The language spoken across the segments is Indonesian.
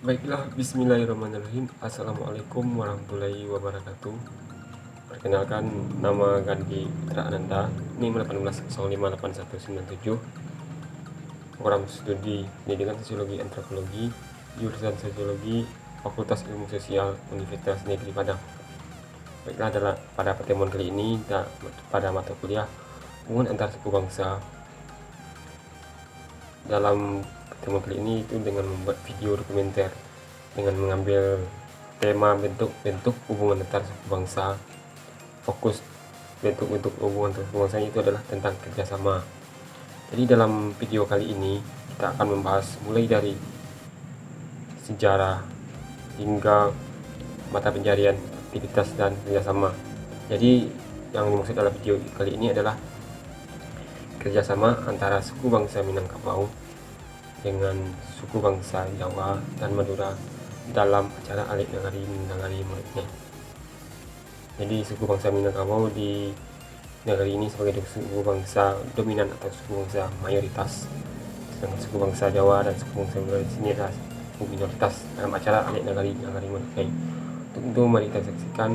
Baiklah, bismillahirrahmanirrahim. Assalamualaikum warahmatullahi wabarakatuh. Perkenalkan, nama Gandhi Putra Ananda, NIM 18058197, program studi pendidikan sosiologi antropologi, jurusan sosiologi, Fakultas Ilmu Sosial Universitas Negeri Padang. Baiklah, pada pertemuan kali ini pada mata kuliah hubungan antar suku bangsa. Dalam pertemuan kali ini itu dengan membuat video dokumenter dengan mengambil tema bentuk-bentuk hubungan antar suku bangsa. Fokus bentuk-bentuk hubungan antar suku bangsa itu adalah tentang kerjasama. Jadi dalam video kali ini kita akan membahas mulai dari sejarah hingga mata pencarian, aktivitas dan kerjasama. Jadi yang dimaksud dalam video kali ini adalah kerjasama antara suku bangsa Minangkabau dengan suku bangsa Jawa dan Madura dalam acara Alik Nagari Muridnya. Jadi suku bangsa Minangkabau di negeri ini sebagai suku bangsa dominan atau suku bangsa mayoritas, sedangkan suku bangsa Jawa dan suku bangsa Madura di sini adalah suku minoritas dalam acara Alik Nagari Muridnya. Untuk itu mari kita saksikan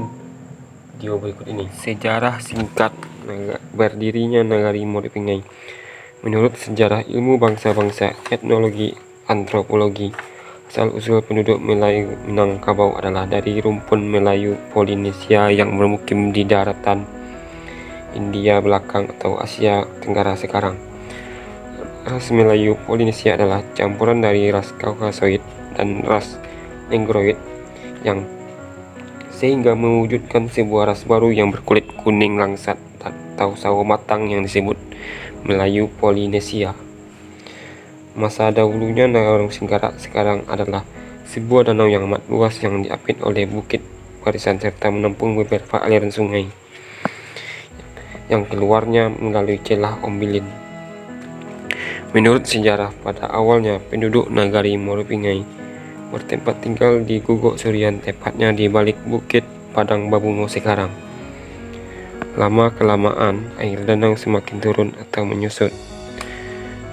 video berikut ini. Sejarah singkat berdirinya Nagari Murid. Menurut sejarah ilmu bangsa-bangsa, etnologi, antropologi, asal-usul penduduk Melayu Minangkabau adalah dari rumpun Melayu Polinesia yang bermukim di daratan India belakang atau Asia Tenggara sekarang. Ras Melayu Polinesia adalah campuran dari ras Kaukasoid dan ras Negroid yang sehingga mewujudkan sebuah ras baru yang berkulit kuning langsat atau sawo matang yang disebut Melayu Polinesia. Masa dahulunya Danau Singkarak sekarang adalah sebuah danau yang amat luas yang diapit oleh bukit barisan serta menampung beberapa aliran sungai yang keluarnya melalui celah Ombilin. Menurut sejarah, pada awalnya penduduk Nagari Moropingai bertempat tinggal di Guguk Surian, tepatnya di balik bukit Padang Babungo sekarang. Lama-kelamaan air danau semakin turun atau menyusut,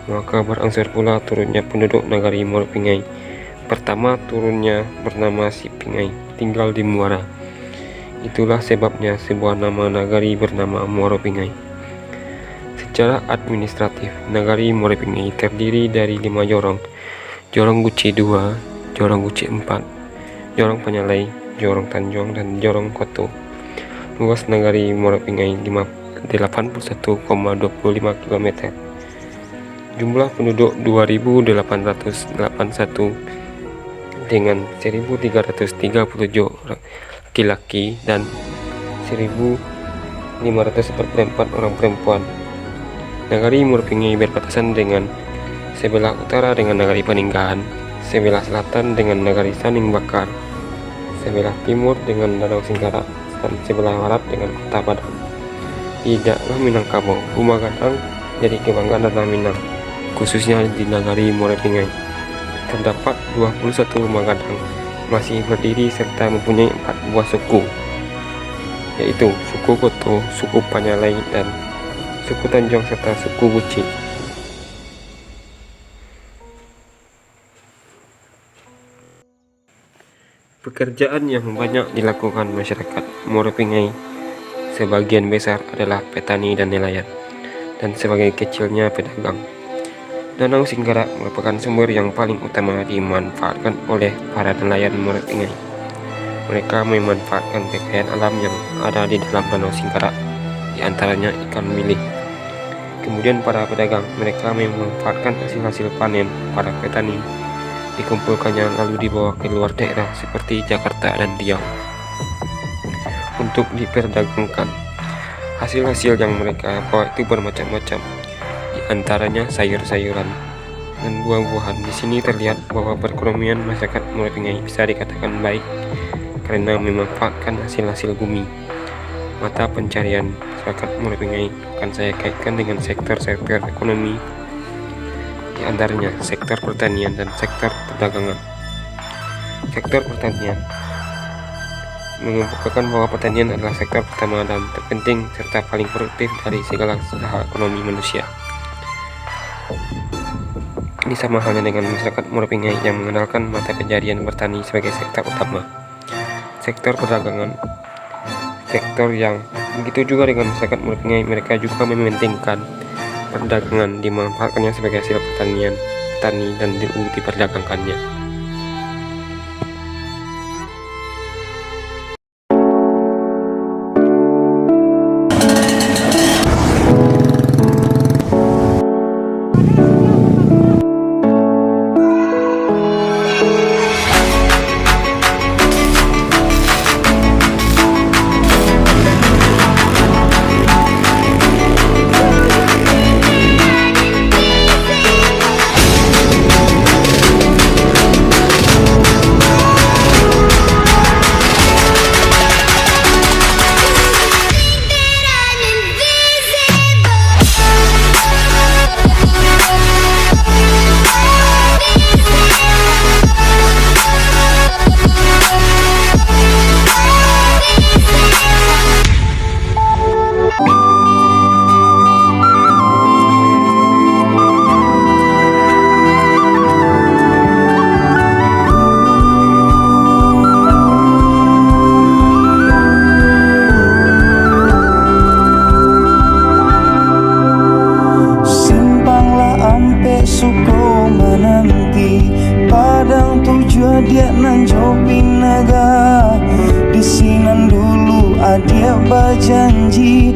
maka berangsur pula turunnya penduduk Nagari Moropingai. Pertama turunnya bernama Sipingai, tinggal di muara. Itulah sebabnya sebuah nama nagari bernama Moropingai. Secara administratif, Nagari Moropingai terdiri dari 5 jorong: Jorong Guci 2, Jorong Guci 4, Jorong Penyalai, Jorong Tanjung, dan Jorong Koto. Luas Nagari Moropingai 81,25 km. Jumlah penduduk 2.881 dengan 1.337 laki-laki dan 1.544 orang perempuan. Nagari Moropingai berbatasan dengan sebelah utara dengan Nagari Paninggahan, sebelah selatan dengan Nagari Saning Bakar, sebelah timur dengan Danau Singkarak, dan sebelah barat dengan Kota Padang. Tidaklah Minangkabau, rumah gadang jadi kebanggaan Tanah Minang, khususnya di Nagari Moropingai. Terdapat 21 rumah gadang masih berdiri serta mempunyai 4 buah suku, yaitu suku Koto, suku Panyalai, dan suku Tanjung serta suku Guci. Pekerjaan yang banyak dilakukan masyarakat Moropingai sebagian besar adalah petani dan nelayan, dan sebagai kecilnya pedagang. Danau Singkarak merupakan sumber yang paling utama dimanfaatkan oleh para nelayan Moropingai. Mereka memanfaatkan kekayaan alam yang ada di dalam Danau Singkarak, di antaranya ikan milih. Kemudian para pedagang, mereka memanfaatkan hasil-hasil panen para petani, dikumpulkannya lalu dibawa ke luar daerah seperti Jakarta dan Riau untuk diperdagangkan. Hasil-hasil yang mereka bawa itu bermacam-macam, di antaranya sayur-sayuran dan buah-buahan. Di sini terlihat bahwa perekonomian masyarakat Moropingai bisa dikatakan baik karena memanfaatkan hasil-hasil bumi. Mata pencarian masyarakat Moropingai akan saya kaitkan dengan sektor-sektor ekonomi, di antaranya sektor pertanian dan sektor perdagangan. Sektor pertanian mengemukakan bahwa pertanian adalah sektor pertama dan terpenting serta paling produktif dari segala usaha ekonomi manusia. Ini sama halnya dengan masyarakat Muropingai yang mengenalkan mata pencarian bertani sebagai sektor utama, sektor perdagangan, sektor yang begitu juga dengan masyarakat Muropingai, mereka juga mementingkan perdagangan, dimanfaatkannya sebagai hasil pertanian, dan diperdagangkannya. Dia nanjo pinaga di sinan dulu adia bajanji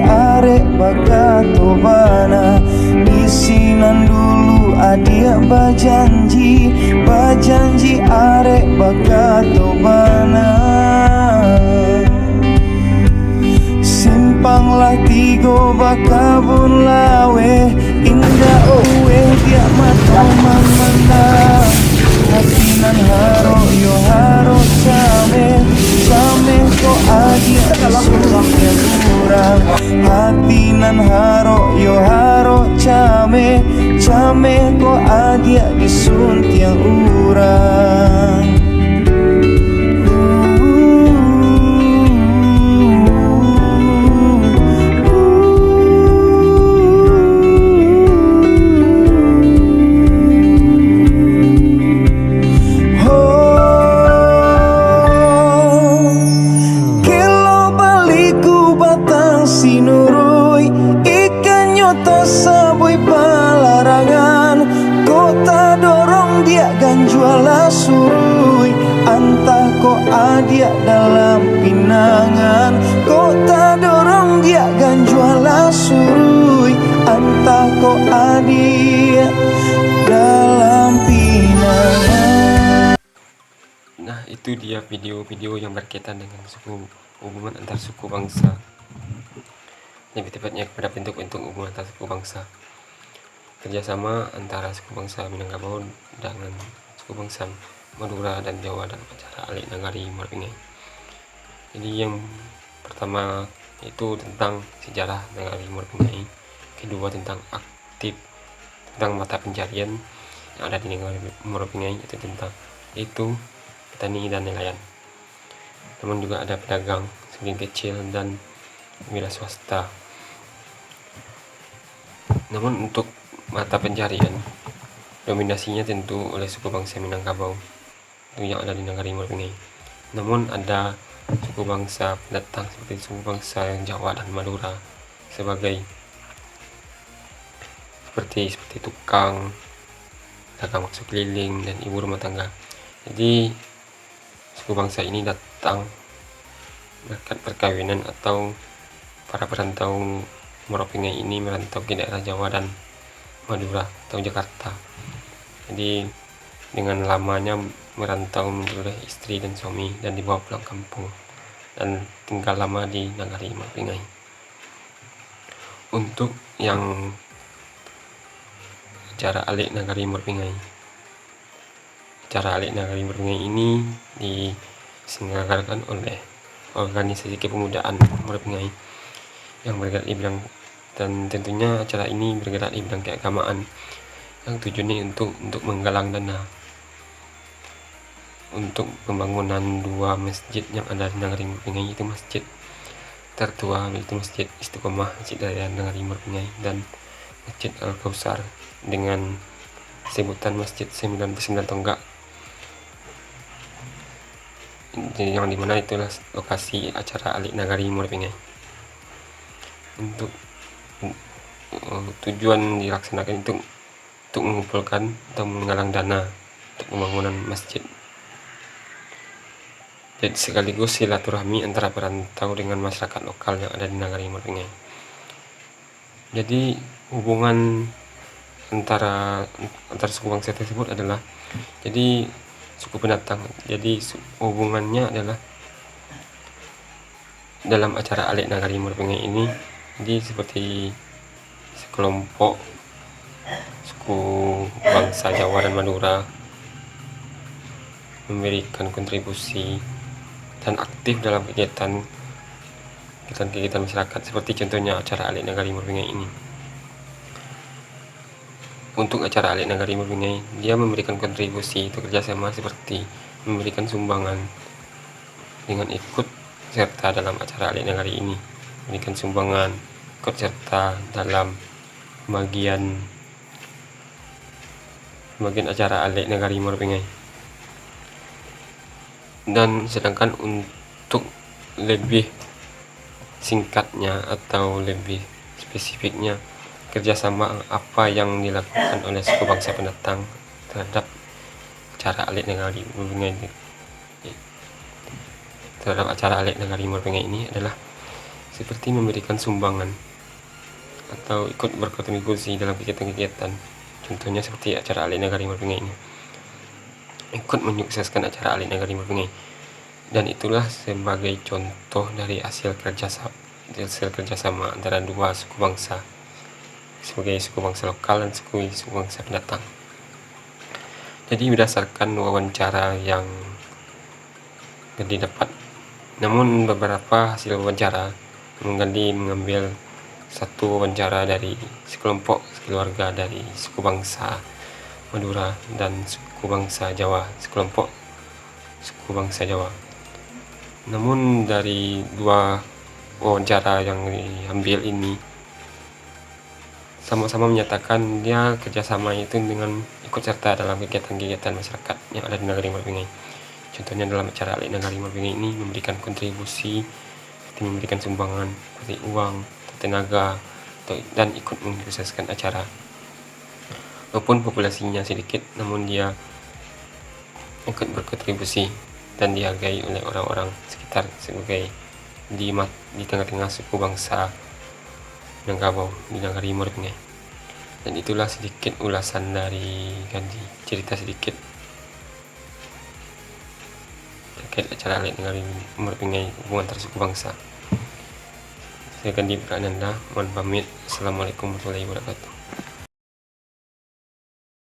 arek bakato bana di sinan dulu adia bajanji arek bakato bana simpanglah tigo bakabun lawe indah owe dia mata memandang hatinan haro yo haro same ko adia dalam yang kurang hatinan haro yo haro came ko adia disuntiang urang. Sinurui ikan nyota sabui pelarangan kota dorong dia ganjuala surui antah ko adia dalam pinangan kota dorong dia ganjuala surui antah ko adia dalam pinangan. Nah, itu dia video-video yang berkaitan dengan hubungan antar suku bangsa, lebih tepatnya kepada bentuk-bentuk hubungan antar suku bangsa, kerjasama antara suku bangsa Minangkabau dengan suku bangsa Madura dan Jawa dalam acara Alik Nagari Muropingai. Jadi yang pertama itu tentang sejarah Nagari Muropingai, kedua tentang tentang mata pencarian yang ada di Nagari Muropingai, itu petani dan nelayan. Namun juga ada pedagang segini kecil dan wira swasta. Namun untuk mata pencarian dominasinya tentu oleh suku bangsa Minangkabau itu yang ada di Nagari Muropingai. Namun ada suku bangsa pendatang seperti suku bangsa Jawa dan Madura seperti tukang, dagang maksud keliling, dan ibu rumah tangga. Jadi suku bangsa ini datang berkat perkawinan atau para perantau Muropingai ini merantau ke daerah Jawa dan Madura atau Jakarta. Jadi dengan lamanya merantau oleh istri dan suami dan dibawa pulang kampung dan tinggal lama di Nagari Muropingai. Untuk yang acara Alik Nagari Muropingai, acara Alik Nagari Muropingai ini diselenggarakan oleh organisasi kepemudaan Muropingai yang bergerak di bidang, dan tentunya acara ini bergerak di bidang keagamaan yang tujuannya untuk menggalang dana untuk pembangunan 2 masjid yang ada di Nagari Muropingai, yaitu masjid tertua yaitu Masjid Istiqomah, Masjid Raya Nagari Muropingai, dan Masjid Al-Kausar dengan sebutan Masjid 99 Tonggak, yang dimana itulah lokasi acara Alik Nagari Muara Untuk tujuan dilaksanakan itu untuk mengumpulkan atau menggalang dana untuk pembangunan masjid. Jadi sekaligus silaturahmi antara perantau dengan masyarakat lokal yang ada di Nagari Muara. Jadi hubungan antara suku bangsa tersebut adalah jadi suku pendatang. Jadi hubungannya adalah dalam acara Alik Nagari Muara ini, jadi seperti sekelompok suku bangsa Jawa dan Madura memberikan kontribusi dan aktif dalam kegiatan masyarakat, seperti contohnya acara Alik Nagari Muara ini. Untuk acara Alik Nagari Muara, dia memberikan kontribusi atau kerjasama seperti memberikan sumbangan dengan ikut serta dalam acara Alik Nagari ini, memberikan sumbangan, ikut serta dalam bagian acara Alik Nagari Muara. Dan sedangkan untuk lebih singkatnya atau lebih spesifiknya, kerjasama apa yang dilakukan oleh suku bangsa pendatang terhadap acara Alik Nagari Muara ini adalah seperti memberikan sumbangan atau ikut berkontribusi dalam kegiatan-kegiatan. Contohnya seperti acara Alik Nagari Muara ini, ikut menyukseskan acara Alik Nagari Muara, dan itulah sebagai contoh dari hasil kerjasama antara dua suku bangsa, sebagai suku bangsa lokal dan suku bangsa pendatang. Jadi berdasarkan wawancara yang didapat, namun beberapa hasil wawancara, Gandhi mengambil satu wawancara dari sekelompok keluarga dari suku bangsa Madura dan suku bangsa Jawa, sekelompok suku bangsa Jawa. Namun dari dua wawancara yang diambil ini sama-sama menyatakan dia kerjasama itu dengan ikut serta dalam kegiatan-kegiatan masyarakat yang ada di Nagari Muara. Contohnya dalam acara Alik Nagari Muara ini memberikan kontribusi seperti memberikan sumbangan seperti uang, tenaga, dan ikut menyukseskan acara. Walaupun populasinya sedikit, namun dia ikut berkontribusi dan dihargai oleh orang-orang sekitar sebagai di tengah-tengah suku bangsa Minangkabau di Nagari Muara. Dan itulah sedikit ulasan dari Gandhi, cerita sedikit terkait acara Alik Nagari Muara, hubungan antar suku bangsa. Saya Gandhi Prananda, mohon pamit. Assalamualaikum warahmatullahi wabarakatuh.